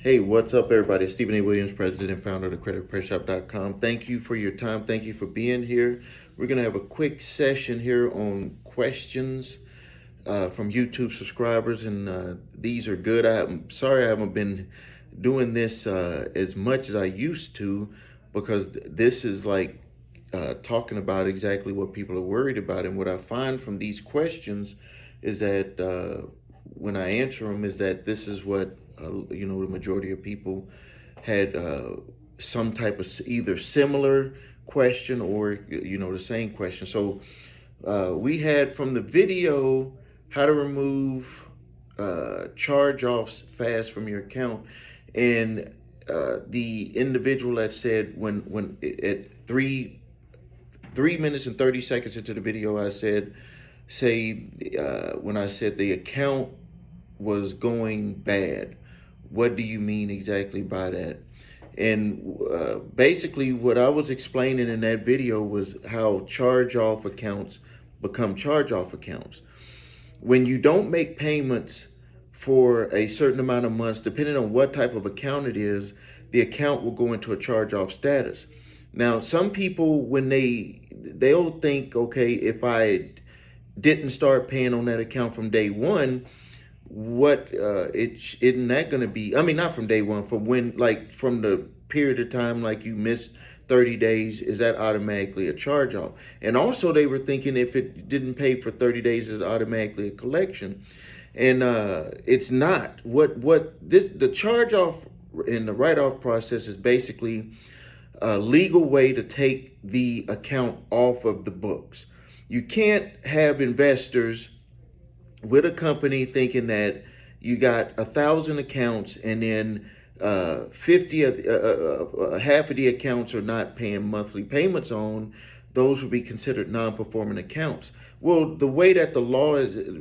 Hey, what's up, everybody? It's Stephen A. Williams, president and founder of the creditrepairshop.com. Thank you for your time. Thank you for being here. We're going to have a quick session here on questions from YouTube subscribers, and these are good. I'm sorry I haven't been doing this as much as I used to, because this is like talking about exactly what people are worried about. And what I find from these questions is that when I answer them, is that this is what the majority of people had some type of either similar question or the same question. So we had from the video how to remove charge-offs fast from your account, and the individual that said when at 3 minutes and 30 seconds into the video, I said, when I said the account was going bad, what do you mean exactly by that? And basically, what I was explaining in that video was how charge-off accounts become charge-off accounts. When you don't make payments for a certain amount of months, depending on what type of account it is, the account will go into a charge-off status. Now, some people, when they'll think, okay, if I didn't start paying on that account from day one, what isn't that going to be? I mean, not from day one, from when, like from the period of time, like you missed 30 days, is that automatically a charge off? And also, they were thinking if it didn't pay for 30 days, is automatically a collection. And it's not. The charge off and the write off process is basically a legal way to take the account off of the books. You can't have investors with a company thinking that you got 1,000 accounts and then 50 of half of the accounts are not paying monthly payments on. Those would be considered non-performing accounts. Well, the way that the law is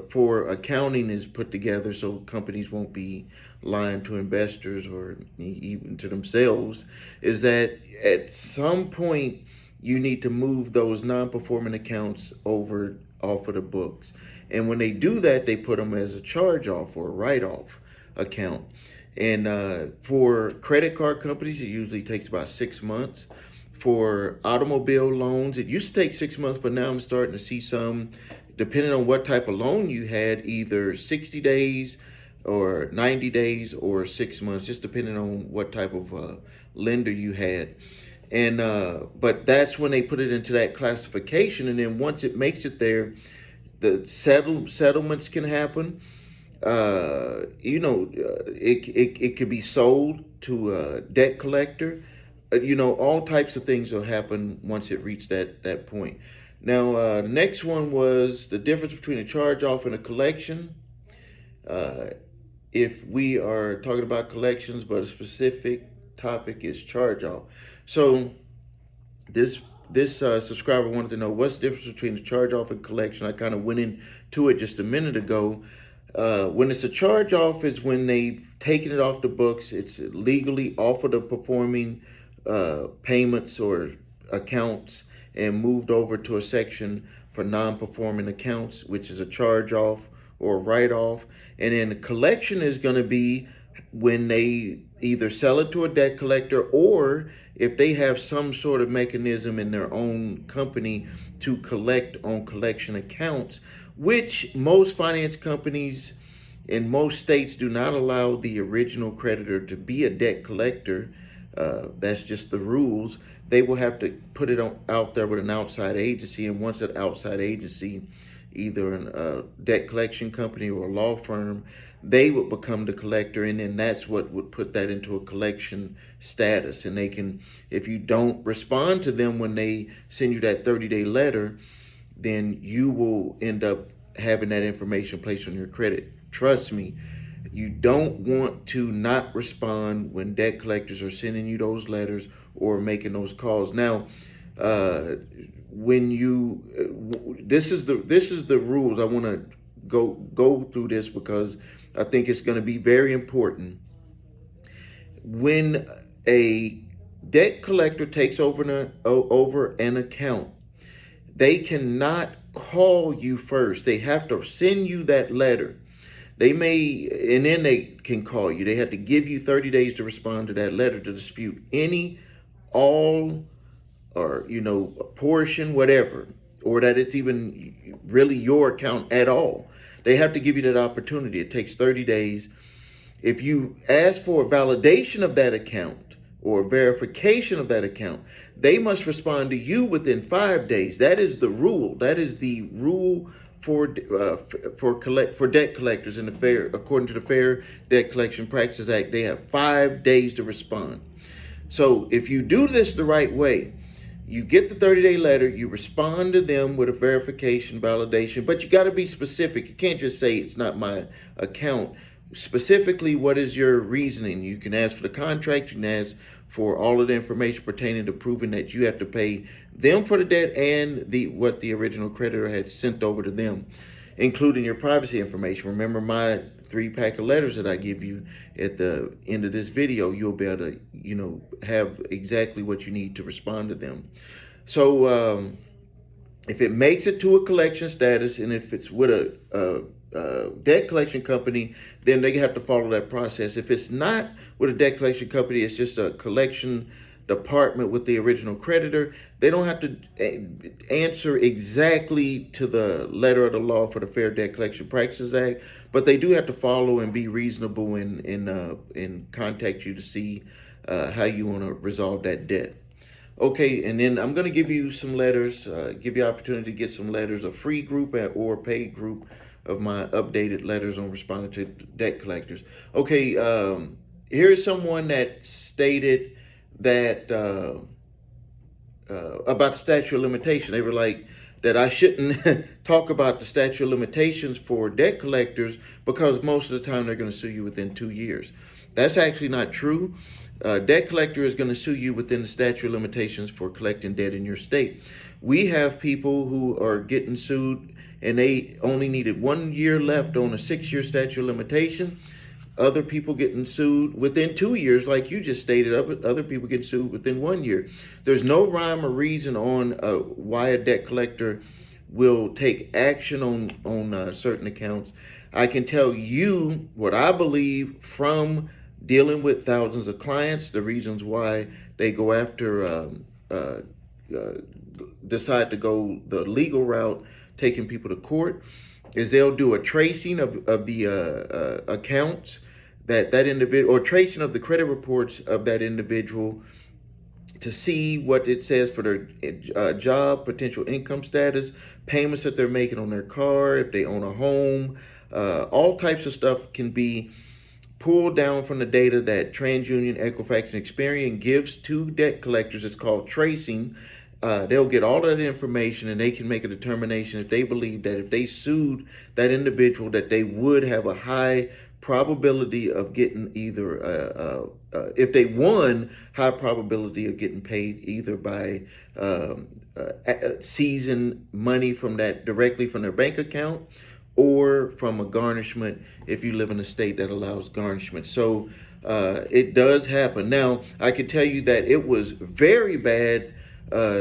for accounting is put together so companies won't be lying to investors or even to themselves, is that at some point you need to move those non-performing accounts over off of the books. And when they do that, they put them as a charge-off or a write-off account. And for credit card companies, it usually takes about 6 months. For automobile loans, it used to take 6 months, but now I'm starting to see some, depending on what type of loan you had, either 60 days or 90 days or 6 months, just depending on what type of lender you had. And but that's when they put it into that classification. And then once it makes it there, the settlements can happen. It could be sold to a debt collector. All types of things will happen once it reached that point. Now, the next one was the difference between a charge-off and a collection. If we are talking about collections, but a specific topic is charge-off. So this subscriber wanted to know what's the difference between the charge-off and collection. I kind of went into it just a minute ago. When it's a charge-off is when they've taken it off the books. It's legally off of the performing payments or accounts and moved over to a section for non-performing accounts, which is a charge-off or a write-off. And then the collection is going to be when they either sell it to a debt collector or if they have some sort of mechanism in their own company to collect on collection accounts, which most finance companies in most states do not allow the original creditor to be a debt collector. That's just the rules. They will have to put it out there with an outside agency, and once that outside agency, either a debt collection company or a law firm, they would become the collector, and then that's what would put that into a collection status. And they can, if you don't respond to them when they send you that 30-day letter, then you will end up having that information placed on your credit. Trust me, you don't want to not respond when debt collectors are sending you those letters or making those calls. Now, when you this is the rules. I want to go through this because I think it's going to be very important. When a debt collector takes over an account, they cannot call you first. They have to send you that letter. They may, and then they can call you. They have to give you 30 days to respond to that letter to dispute any, all, or a portion, whatever, or that it's even really your account at all. They have to give you that opportunity. It takes 30 days. If you ask for a validation of that account or verification of that account, they must respond to you within 5 days. That is the rule. That is the rule for debt collectors in the fair, according to the Fair Debt Collection Practices Act. They have 5 days to respond. So if you do this the right way, you get the 30-day letter, you respond to them with a verification, validation, but you got to be specific. You can't just say it's not my account. Specifically, what is your reasoning? You can ask for the contract, you can ask for all of the information pertaining to proving that you have to pay them for the debt and what the original creditor had sent over to them, including your privacy information. Remember my 3-pack of letters that I give you at the end of this video. You'll be able to, have exactly what you need to respond to them. So if it makes it to a collection status, and if it's with a debt collection company, then they have to follow that process. If it's not with a debt collection company, it's just a collection department with the original creditor, they don't have to answer exactly to the letter of the law for the Fair Debt Collection Practices Act, but they do have to follow and be reasonable and contact you to see how you want to resolve that debt. Okay, and then I'm going to give you some letters, give you opportunity to get some letters, a free group or paid group of my updated letters on responding to debt collectors. Okay, here's someone that stated that about the statute of limitation. They were like, that I shouldn't talk about the statute of limitations for debt collectors because most of the time they're going to sue you within 2 years. That's actually not true. Debt collector is going to sue you within the statute of limitations for collecting debt in your state. We have people who are getting sued and they only needed 1 year left on a 6-year statute of limitation. Other people getting sued within 2 years, like you just stated. Other people get sued within 1 year. There's no rhyme or reason on why a debt collector will take action on certain accounts. I can tell you what I believe from dealing with thousands of clients, the reasons why they go after, decide to go the legal route, taking people to court, is they'll do a tracing of the accounts that individual, or tracing of the credit reports of that individual to see what it says for their job, potential income status, payments that they're making on their car, if they own a home. All types of stuff can be pulled down from the data that TransUnion, Equifax, and Experian gives to debt collectors. It's called tracing. They'll get all that information and they can make a determination if they believe that if they sued that individual, that they would have a high probability of getting either, if they won, high probability of getting paid either by seizing money from that directly from their bank account or from a garnishment if you live in a state that allows garnishment. So it does happen. Now, I can tell you that it was very bad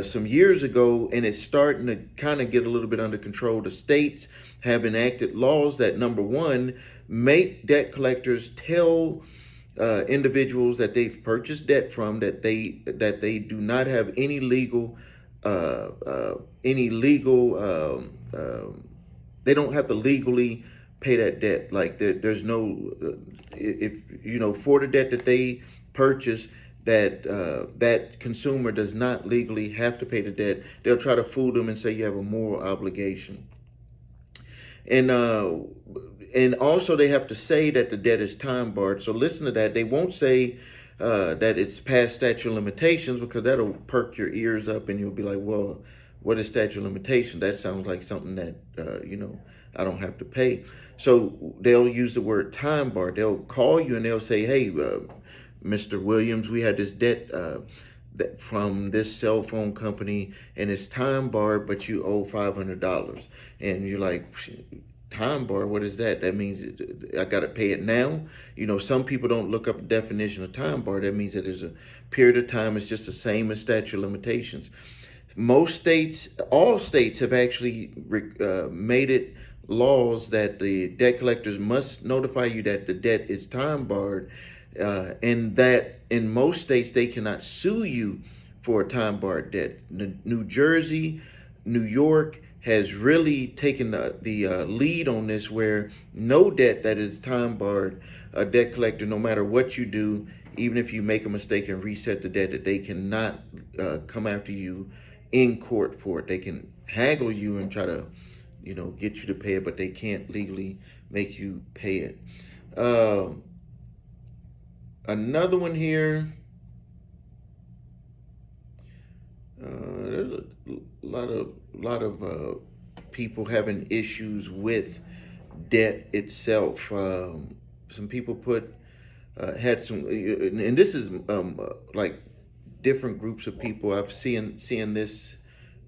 some years ago, and it's starting to kind of get a little bit under control. The states have enacted laws that, number one, make debt collectors tell individuals that they've purchased debt from that they do not have any legal they don't have to legally pay that debt. Like there's no if for the debt that they purchase, that that consumer does not legally have to pay the debt. They'll try to fool them and say you have a moral obligation. And also they have to say that the debt is time barred. So listen to that. They won't say that it's past statute of limitations, because that'll perk your ears up and you'll be like, well, what is statute of limitation? That sounds like something that, I don't have to pay. So they'll use the word time barred. They'll call you and they'll say, hey, Mr. Williams, we had this debt that from this cell phone company and it's time barred, but you owe $500. And you're like, time bar, what is that? That means I got to pay it now. Some people don't look up the definition of time bar. That means that there's a period of time. It's just the same as statute of limitations. Most states, all states have actually made it laws that the debt collectors must notify you that the debt is time barred, and that in most states they cannot sue you for a time barred debt. New Jersey, New York has really taken the lead on this, where no debt that is time barred, a debt collector, no matter what you do, even if you make a mistake and reset the debt, that they cannot come after you in court for it. They can haggle you and try to, get you to pay it, but they can't legally make you pay it. Another one here. There's a lot of people having issues with debt itself. Some people had some, and this is like different groups of people. I've seeing this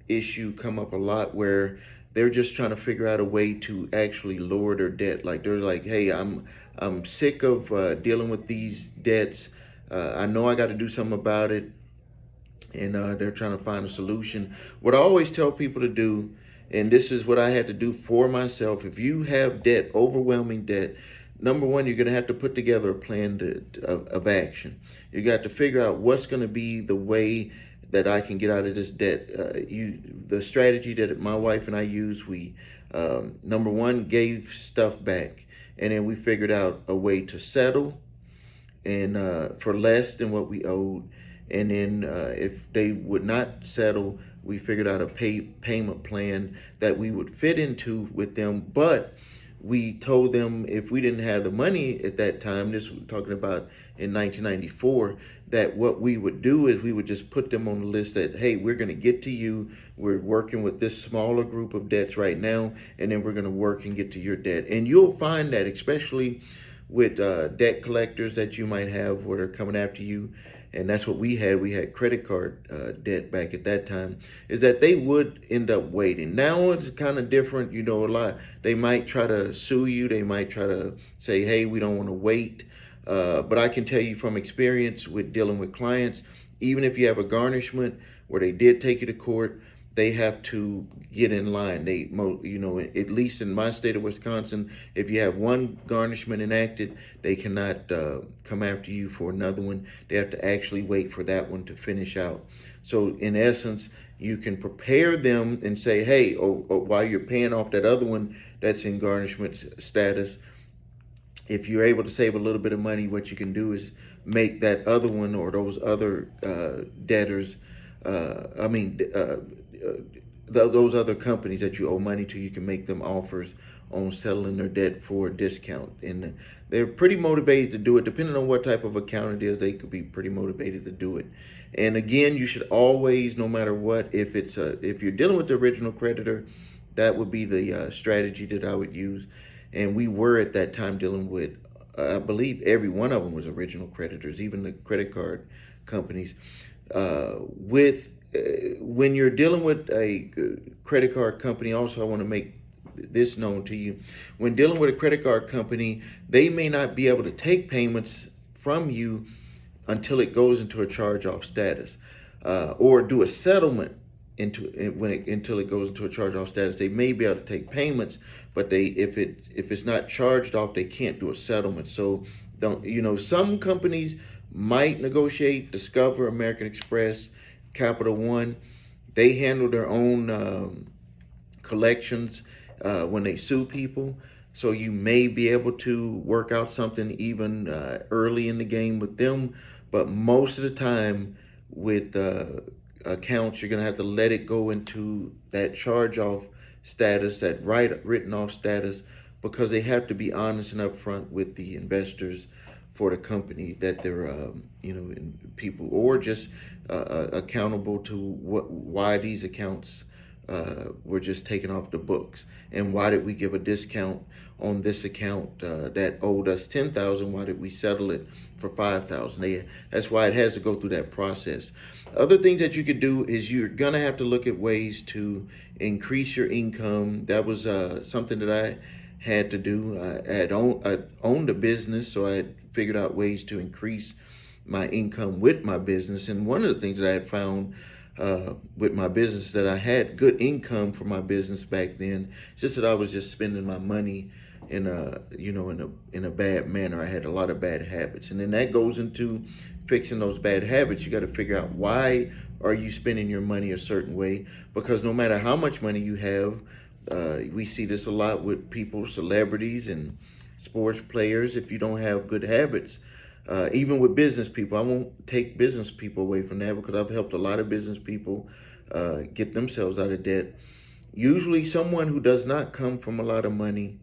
issue come up a lot, where they're just trying to figure out a way to actually lower their debt. Like they're like, hey, I'm sick of dealing with these debts. I know I got to do something about it, and they're trying to find a solution. What I always tell people to do, and this is what I had to do for myself: if you have debt, overwhelming debt, number one, you're going to have to put together a plan of action. You got to figure out what's going to be the way that I can get out of this debt. The strategy that my wife and I use, we number one, gave stuff back, and then we figured out a way to settle, and for less than what we owed. And then if they would not settle, we figured out a payment plan that we would fit into with them. But we told them if we didn't have the money at that time, this we're talking about in 1994, that what we would do is we would just put them on the list that, hey, we're going to get to you. We're working with this smaller group of debts right now, and then we're going to work and get to your debt. And you'll find that, especially with debt collectors that you might have where they're coming after you, and that's what we had. We had credit card debt back at that time, is that they would end up waiting. Now it's kind of different, a lot. They might try to sue you. They might try to say, hey, we don't want to wait. But I can tell you from experience with dealing with clients, even if you have a garnishment where they did take you to court, they have to get in line. At least in my state of Wisconsin, if you have one garnishment enacted, they cannot come after you for another one. They have to actually wait for that one to finish out. So in essence, you can prepare them and say, hey, while you're paying off that other one that's in garnishment status, if you're able to save a little bit of money, what you can do is make that other one or those other debtors, those other companies that you owe money to, you can make them offers on settling their debt for a discount. And they're pretty motivated to do it. Depending on what type of account it is, they could be pretty motivated to do it. And again, you should always, no matter what, if you're dealing with the original creditor, that would be the strategy that I would use. And we were at that time dealing with, I believe every one of them was original creditors, even the credit card companies. When you're dealing with a credit card company, also I want to make this known to you. When dealing with a credit card company, they may not be able to take payments from you until it goes into a charge-off status, or do a settlement until it goes into a charge-off status. They may be able to take payments, but if it's not charged off, they can't do a settlement. So some companies might negotiate. Discover, American Express, Capital One, they handle their own collections when they sue people. So you may be able to work out something even early in the game with them. But most of the time with accounts, you're going to have to let it go into that charge-off status, that written off status, because they have to be honest and upfront with the investors for the company that they're, people, or just accountable to why these accounts were just taken off the books, and why did we give a discount on this account that owed us $10,000? Why did we settle it for $5,000? That's why it has to go through that process. Other things that you could do is you're gonna have to look at ways to increase your income. That was something that I had to do. I owned a business, so I had figured out ways to increase my income with my business. And one of the things that I had found with my business, that I had good income for my business back then. It's just that I was just spending my money in a in a bad manner. I had a lot of bad habits, and then that goes into fixing those bad habits. You got to figure out, why are you spending your money a certain way? Because no matter how much money you have, we see this a lot with people, celebrities and sports players. If you don't have good habits, even with business people, I won't take business people away from that, because I've helped a lot of business people get themselves out of debt. Usually someone who does not come from a lot of money,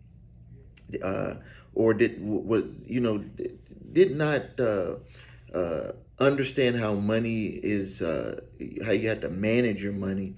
uh, or did not understand how money is, how you have to manage your money,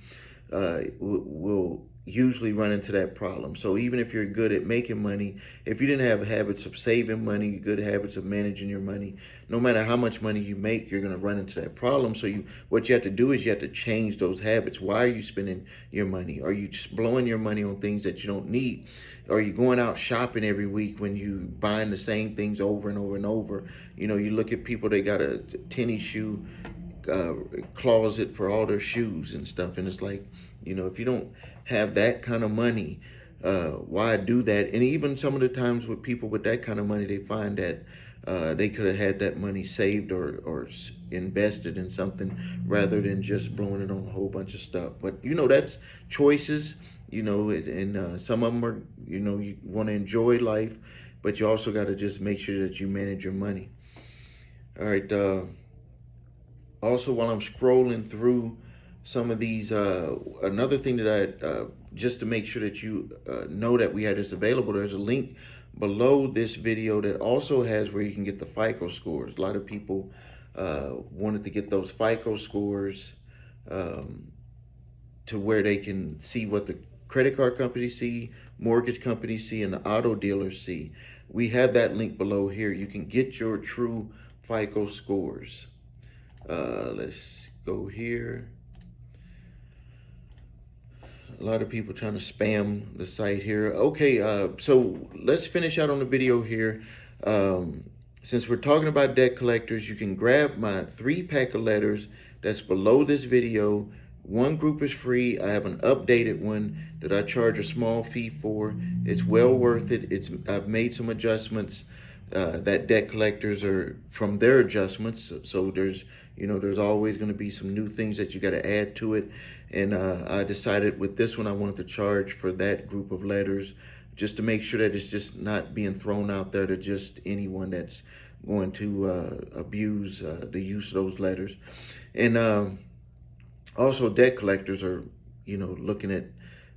will usually run into that problem. So even if you're good at making money, if you didn't have habits of saving money, good habits of managing your money, no matter how much money you make, you're going to run into that problem. So what you have to do is you have to change those habits. Why are you spending your money? Are you just blowing your money on things that you don't need? Are you going out shopping every week when you buying the same things over and over and over? You look at people, they got a tennis shoe uh, closet for all their shoes and stuff, and it's like, if you don't have that kind of money, why do that? And even some of the times with people with that kind of money, they find that they could have had that money saved or invested in something, rather than just blowing it on a whole bunch of stuff. But that's choices. And some of them are, you want to enjoy life, but you also got to just make sure that you manage your money. All right. Also, while I'm scrolling through some of these, another thing that just to make sure that you know that we had this available, there's a link below this video that also has where you can get the FICO scores. A lot of people wanted to get those FICO scores, to where they can see what the credit card companies see, mortgage companies see, and the auto dealers see. We have that link below here. You can get your true FICO scores. Let's go here. A lot of people trying to spam the site here. Okay, so let's finish out on the video here. Since we're talking about debt collectors, you can grab my 3-pack of letters that's below this video. One group is free. I have an updated one that I charge a small fee for. It's well worth it. I've made some adjustments that debt collectors are from their adjustments. So there's always going to be some new things that you got to add to it. And I decided with this one, I wanted to charge for that group of letters, just to make sure that it's just not being thrown out there to just anyone that's going to abuse the use of those letters. And also, debt collectors are, looking at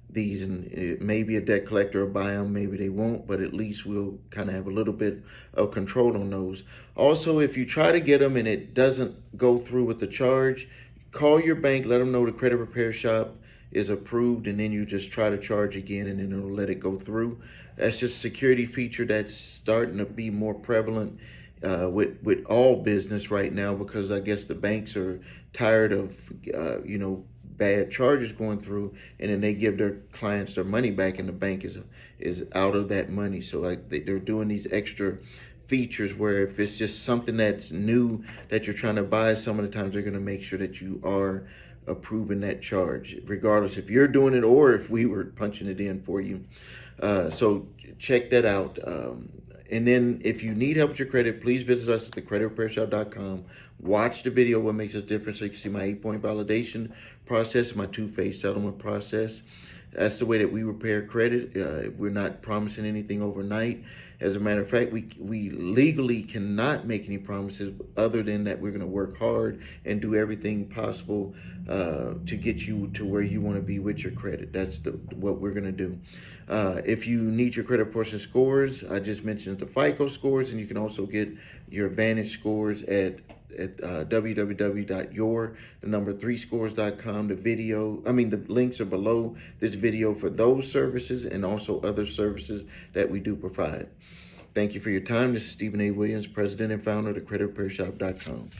these, and maybe a debt collector will buy them, maybe they won't, but at least we'll kind of have a little bit of control on those. Also, if you try to get them and it doesn't go through with the charge, call your bank, let them know the credit repair shop is approved, and then you just try to charge again, and then it'll let it go through. That's just a security feature that's starting to be more prevalent with all business right now, because I guess the banks are tired of bad charges going through, and then they give their clients their money back, and the bank is out of that money. So they're doing these extra features where if it's just something that's new that you're trying to buy, some of the times they're going to make sure that you are approving that charge, regardless if you're doing it or if we were punching it in for you. So check that out. And then if you need help with your credit, please visit us at thecreditrepairshop.com. Watch the video, What Makes Us Different, so you can see my 8-point validation process, my 2-phase settlement process. That's the way that we repair credit. We're not promising anything overnight. As a matter of fact, we legally cannot make any promises other than that we're going to work hard and do everything possible to get you to where you want to be with your credit. That's what we're going to do. If you need your credit portion scores, I just mentioned the FICO scores, and you can also get your Advantage scores at www.3scores.com. The links are below this video for those services and also other services that we do provide. Thank you for your time. This is Stephen A. Williams, President and founder of thecreditrepairshop.com.